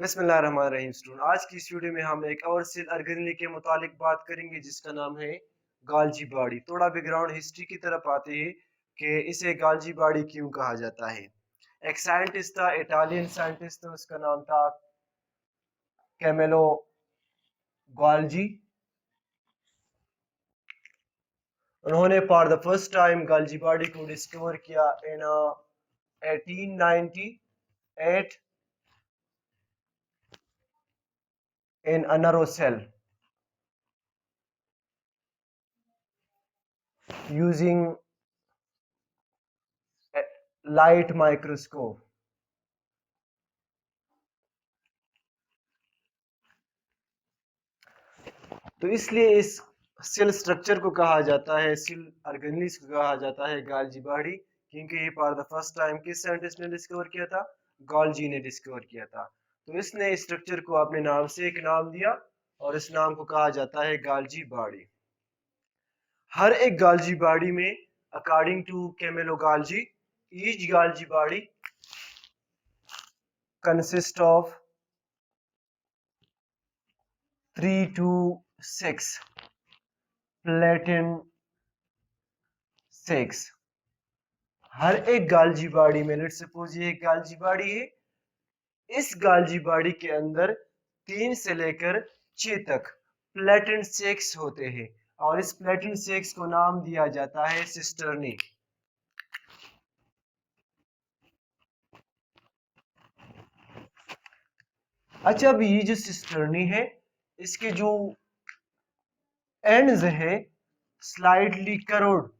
बिस्मिल्लाहिर्रहमानिर्रहीम स्टूडेंट, आज की इस वीडियो में हम एक और सेल ऑर्गेनेली के मुतालिक बात करेंगे जिसका नाम है गाल्जी बॉडी। थोड़ा बैकग्राउंड हिस्ट्री की तरफ आते हैं कि इसे गाल्जी बॉडी क्यों कहा जाता है। एक साइंटिस्ट था, इटालियन साइंटिस्ट था, उसका नाम था कैमेलो गाल्जी। उन्होंने for the first time गाल्जी body को डिस्कवर किया इन 1898 in a narrow cell using a light microscope. तो इसलिए इस सेल स्ट्रक्चर को कहा जाता है, सेल ऑर्गेनेल्स को कहा जाता है गाल्जी बॉडी, क्योंकि ये फॉर द फर्स्ट टाइम किस साइंटिस्ट ने डिस्कवर किया था? गाल्जी ने डिस्कवर किया था। तो इसने इस स्ट्रक्चर को अपने नाम से एक नाम दिया और इस नाम को कहा जाता है गाल्जी बॉडी। हर एक गाल्जी बॉडी में according to Camillo Golgi, each Golgi body consist of 3 to 6 प्लेटिन 6। हर एक गाल्जी बॉडी में, लेट्स सपोज ये एक गाल्जी बॉडी है, इस गाल्जी बॉडी के अंदर 3 से लेकर 6 तक प्लेटिन 6 होते हैं और इस प्लेटिन 6 को नाम दिया जाता है सिस्टर्नी। अच्छा, अब ये जो सिस्टर्नी है, इसके जो एंड्स है slightly curved,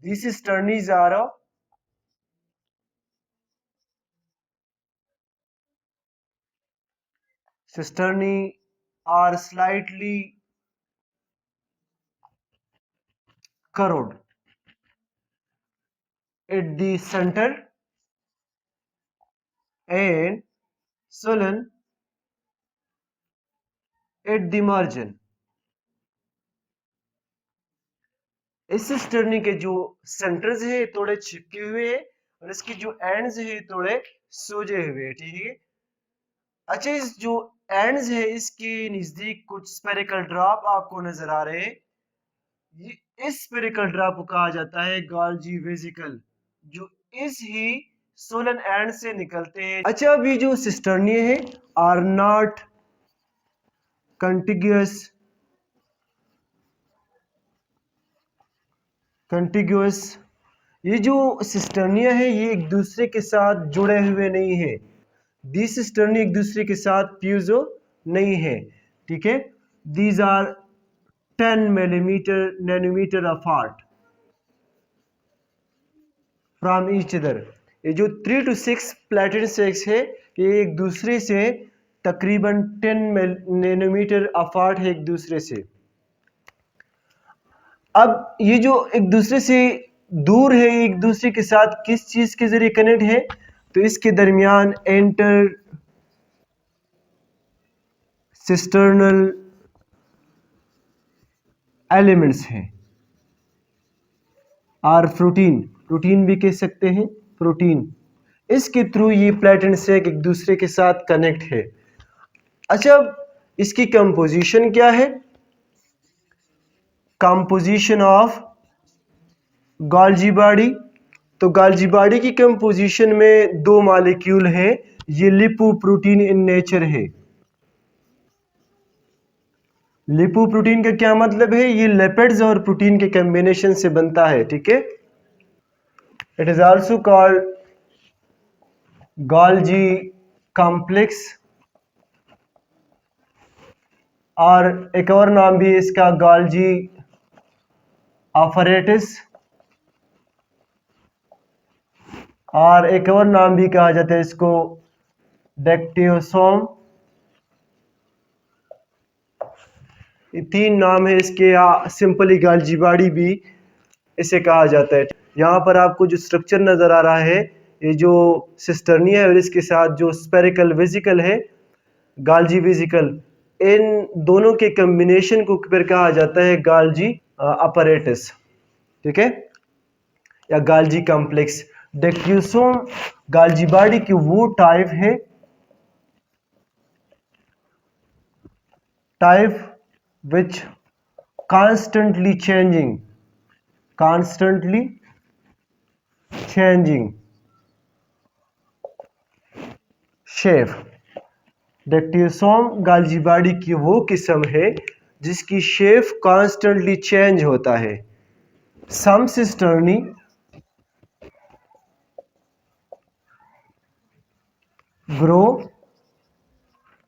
these cisterns are cisternae are slightly curved at the center and swollen at the margin. इस सिस्टर्नी के जो सेंटर्स है थोड़े चिपके हुए हैं और इसके जो एंड्स है थोड़े सोजे हुए, ठीक है। अच्छा, इस जो एंड्स है इसके नजदीक कुछ स्फेरिकल ड्रॉप आपको नजर आ रहे हैं। ये इस स्फेरिकल ड्रॉप को कहा जाता है गाल्जी वेसिकल, जो इस ही सोलन एंड से निकलते हैं। अच्छा, अब ये जो सिस्टर्नी है आर नॉट कंटिग्यूअस। ये जो सिस्टर्निया है ये एक दूसरे के साथ जुड़े हुए नहीं है। दी सिस्टर्नी एक दूसरे के साथ प्यूजो नहीं है, ठीक है। These are 10 millimetre nanometre apart from each other. ये जो 3 to 6 प्लेटिन 6 है ये एक दूसरे से तकरीबन 10 नैनोमीटर अपार्ट है एक दूसरे से। अब ये जो एक दूसरे से दूर है, एक दूसरे के साथ किस चीज के जरिए कनेक्ट है? तो इसके दरमियान इंटर सिस्टर्नल एलिमेंट्स हैं और प्रोटीन भी कह सकते हैं, प्रोटीन। इसके थ्रू ये प्लेटिन से एक दूसरे के साथ कनेक्ट है। अच्छा, इसकी कंपोजिशन क्या है? Composition of Golgi body. तो गाल्जी बॉडी की कंपोजिशन में 2 मॉलिक्यूल हैं। ये लिपोप्रोटीन इन नेचर है। लिपोप्रोटीन का क्या मतलब है? ये लिपिड्स और प्रोटीन के कॉम्बिनेशन से बनता है, ठीक है। It is also called गाल्जी complex, और एक और नाम भी है इसका गाल्जी apparatus, और एक और नाम भी कहा जाता है इसको डेक्टियोसोम। ये 3 नाम है इसके, या सिंपली गाल्जी बॉडी भी इसे कहा जाता है। यहाँ पर आपको जो स्ट्रक्चर नजर आ रहा है, ये जो सिस्टर्निया है और इसके साथ जो स्पेरिकल वेसिकल है गाल्जी वेसिकल, इन दोनों के कॉम्बिनेशन को फिर कहा जाता है गाल्जी अपैरेटस, ठीक है, या गाल्जी कॉम्प्लेक्स। डेक्टियोसोम गाल्जी बॉडी की वो टाइप है type which constantly changing shape. Dictyosome Golgi body की वो किस्म है जिसकी शेप कॉन्स्टेंटली चेंज होता है। Some cisternae grow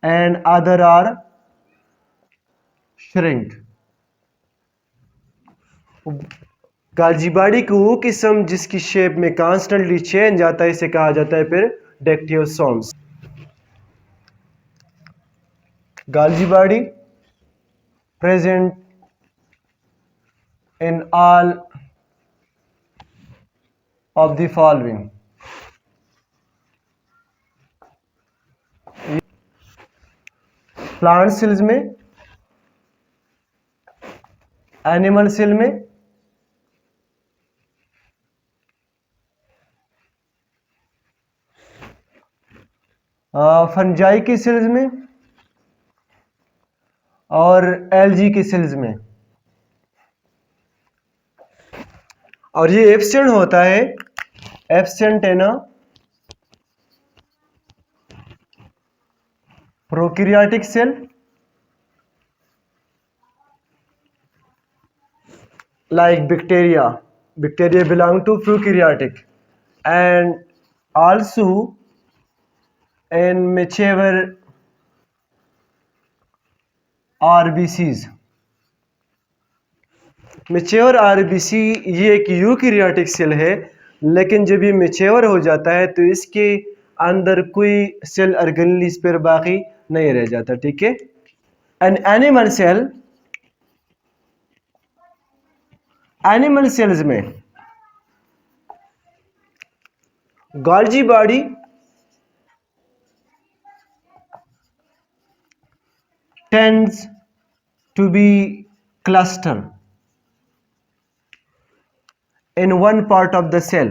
and other are shrink. गाल्जी बॉडी की वो किस्म जिसकी शेप में कॉन्स्टेंटली चेंज आता है इसे कहा जाता है फिर dictyosomes. Golgi body present in all of the following: plant cells में, एनिमल सेल में, फंजाई की सेल्स में और एल्गी की सेल्स में। और ये एब्सेंट होता है absent in prokaryotic cell like bacteria belong to prokaryotic, and also in mature RBCs। Mature RBC ये एक यूकैरियोटिक सेल है, लेकिन जब ये मेच्योर हो जाता है तो इसके अंदर कोई सेल ऑर्गेनेल पर बाकी नहीं रह जाता। ठीक है। एन एनिमल सेल्स में Golgi body tends to be cluster in one part of the cell।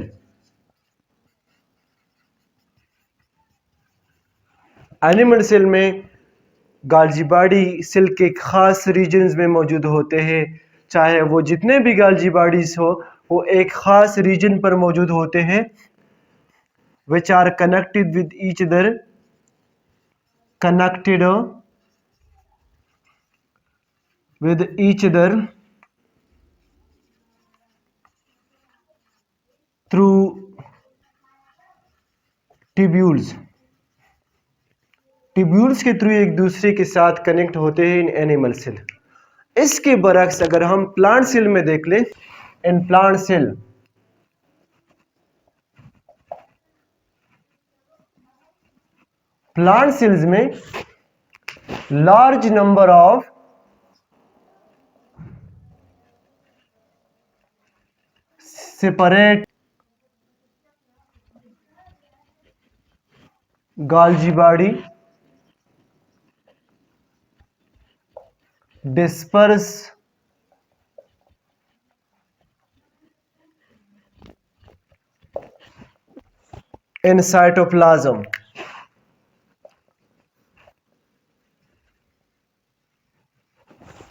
Animal cell में गाल्जी बॉडी सेल के खास रीजन्स में मौजूद होते हैं, चाहे वो जितने भी गाल्जी बॉडीज हो वो एक खास रीजन पर मौजूद होते हैं, which are connected with each other, through tubules के थ्रू एक दूसरे के साथ कनेक्ट होते हैं इन एनिमल सेल। इसके बरक्स अगर हम प्लांट सेल में देख लें, इन प्लांट सेल्स में large number of separate Golgi body disperse in cytoplasm।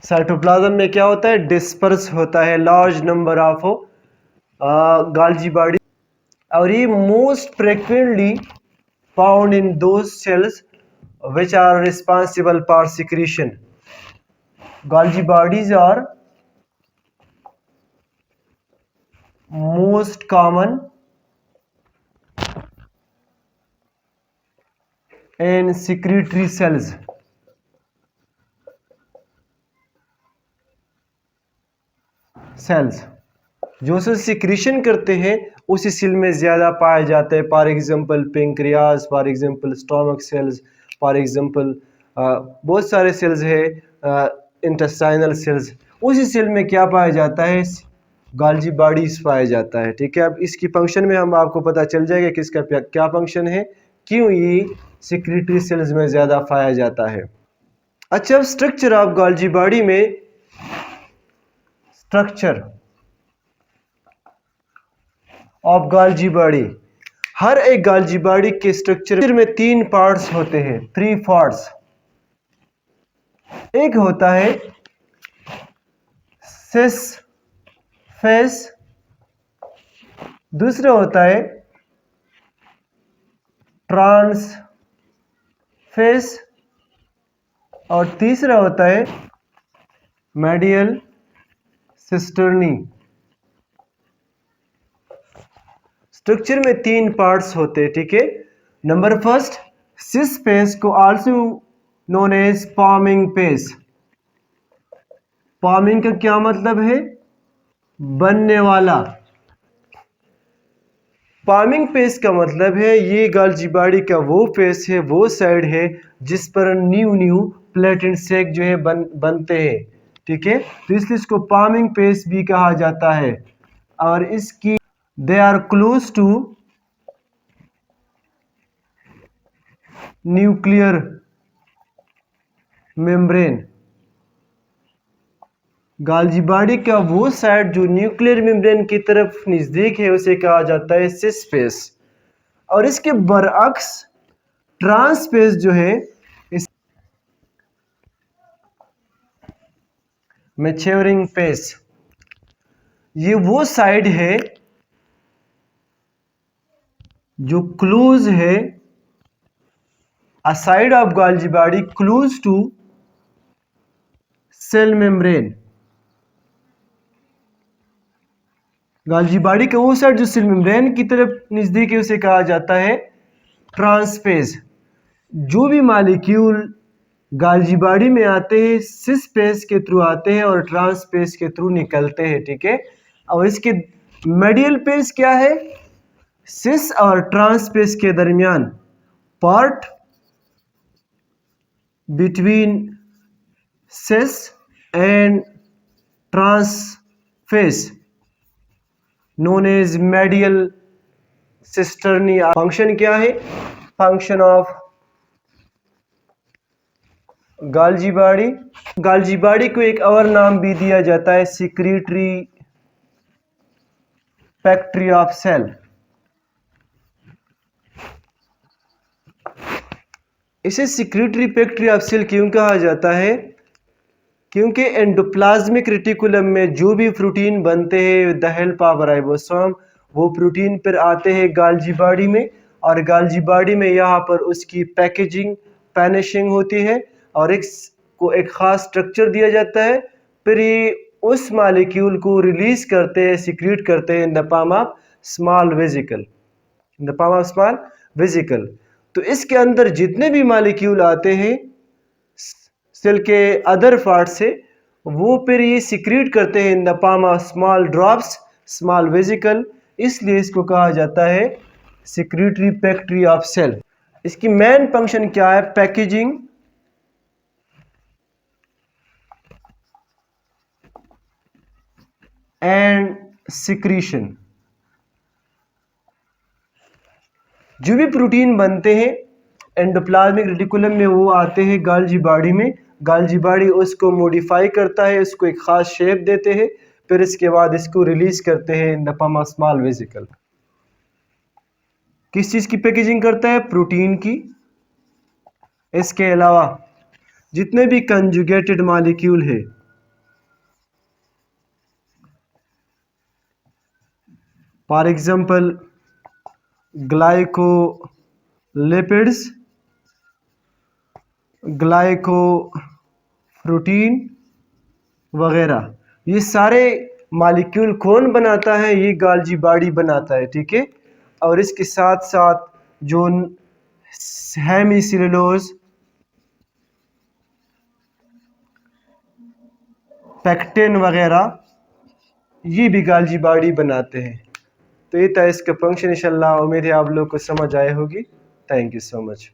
Cytoplasm में क्या होता है? डिस्पर्स होता है large number of Golgi body, और ये most frequently found in those cells which are responsible for secretion। Golgi bodies are most common in secretory cells। जो से सिक्रीशन करते हैं उसी सेल में ज्यादा पाए जाते हैं। For example pancreas, for example stomach cells, for example बहुत सारे सेल्स है, इंटेस्टाइनल सेल्स। उसी सेल में क्या पाया जाता है? गाल्जी बॉडीज पाया जाता है। ठीक है। अब इसकी फंक्शन में हम आपको पता चल जाएगा कि इसका क्या फंक्शन है, क्यों ये सिक्रीटरी सेल्स में ज्यादा पाया जाता है। अच्छा, स्ट्रक्चर ऑफ गाल्जी बॉडी में स्ट्रक्चर ऑफ गाल्जी बॉडी, हर एक गाल्जी बॉडी के स्ट्रक्चर में 3 पार्ट्स होते हैं, 3 पार्ट्स। एक होता है सिस फेस, दूसरा होता है ट्रांस फेस, और तीसरा होता है मेडियल सिस्टर्नी। स्ट्रक्चर में 3 पार्ट्स होते हैं, ठीक है। नंबर फर्स्ट, सिस फेस को also known as forming face. Forming का क्या मतलब है? बनने वाला। पामिंग पेस का मतलब है ये गाल्जी बॉडी का वो पेस है, वो साइड है जिस पर न्यू प्लेटेंट सेक जो है बनते हैं, ठीक है। तो इसलिए इसको पामिंग पेस भी कहा जाता है। और इसकी they are close to nuclear membrane. Golgi body का वो साइड जो न्यूक्लियर मेम्ब्रेन की तरफ नजदीक है उसे कहा जाता है सिस फेस। और इसके बरअक्स ट्रांस फेस जो है इस मैच्योरिंग फेस, ये वो साइड है जो क्लोज है, a side of Golgi body close to cell membrane. Golgi body का वो साइड जो सेल मेम्ब्रेन की तरफ नजदीक है उसे कहा जाता है ट्रांसफेज। जो भी मॉलिक्यूल गाल्जी बॉडी में आते हैं सिस फेस के थ्रू आते हैं और ट्रांस फेस के थ्रू निकलते हैं, ठीक है। और इसके मेडियल पेस क्या है? सिस और ट्रांस फेस के दरमियान part between cis and trans face known as medial cisternae. Function क्या है? Function of Golgi body. Golgi body को एक और नाम भी दिया जाता है सिक्रीटरी फैक्ट्री ऑफ सेल। इसे सिक्रीटरी फैक्ट्री ऑफ सेल क्यों कहा जाता है? क्योंकि एंडोप्लाज्मिक रेटिकुलम में जो भी प्रोटीन बनते हैं with the help of ribosome, वो प्रोटीन फिर आते हैं गाल्जी बॉडी में, और गाल्जी बॉडी में यहाँ पर उसकी पैकेजिंग पैनिशिंग होती है और एक खास स्ट्रक्चर दिया जाता है। फिर ये उस मॉलिक्यूल को रिलीज करते हैं, सिक्रीट करते हैं in the form of small vesicle, in the form of small vesicle. तो इसके अंदर जितने भी मॉलिक्यूल आते हैं सेल के अदर पार्ट से, वो फिर ये सिक्रीट करते हैं in the form of small drops, small vesicle. इसलिए इसको कहा जाता है सिक्रीटरी फैक्ट्री ऑफ सेल। इसकी मेन फंक्शन क्या है? Packaging and secretion. जो भी प्रोटीन बनते हैं एंडोप्लाज्मिक रेटिकुलम में वो आते हैं गाल्जी बॉडी में। गाल्जी बॉडी उसको मॉडिफाई करता है, उसको एक खास शेप देते हैं, फिर इसके बाद इसको रिलीज करते हैं in the form of small vesicle. किस चीज की पैकेजिंग करता है? प्रोटीन की। इसके अलावा जितने भी कंजुगेटेड मॉलिक्यूल है, फॉर एग्जांपल ग्लाइकोलिपिड्स, ग्लाइकोप्रोटीन वगैरह, ये सारे मॉलिक्यूल कौन बनाता है? ये गाल्जी बॉडी बनाता है, ठीक है। और इसके साथ साथ जो हेमीसेलुलोज, पेक्टिन वगैरह, ये भी गाल्जी बॉडी बनाते हैं। तो ये था इसका फंक्शन। इंशाल्लाह उम्मीद है आप लोग को समझ आए होगी। Thank you so much.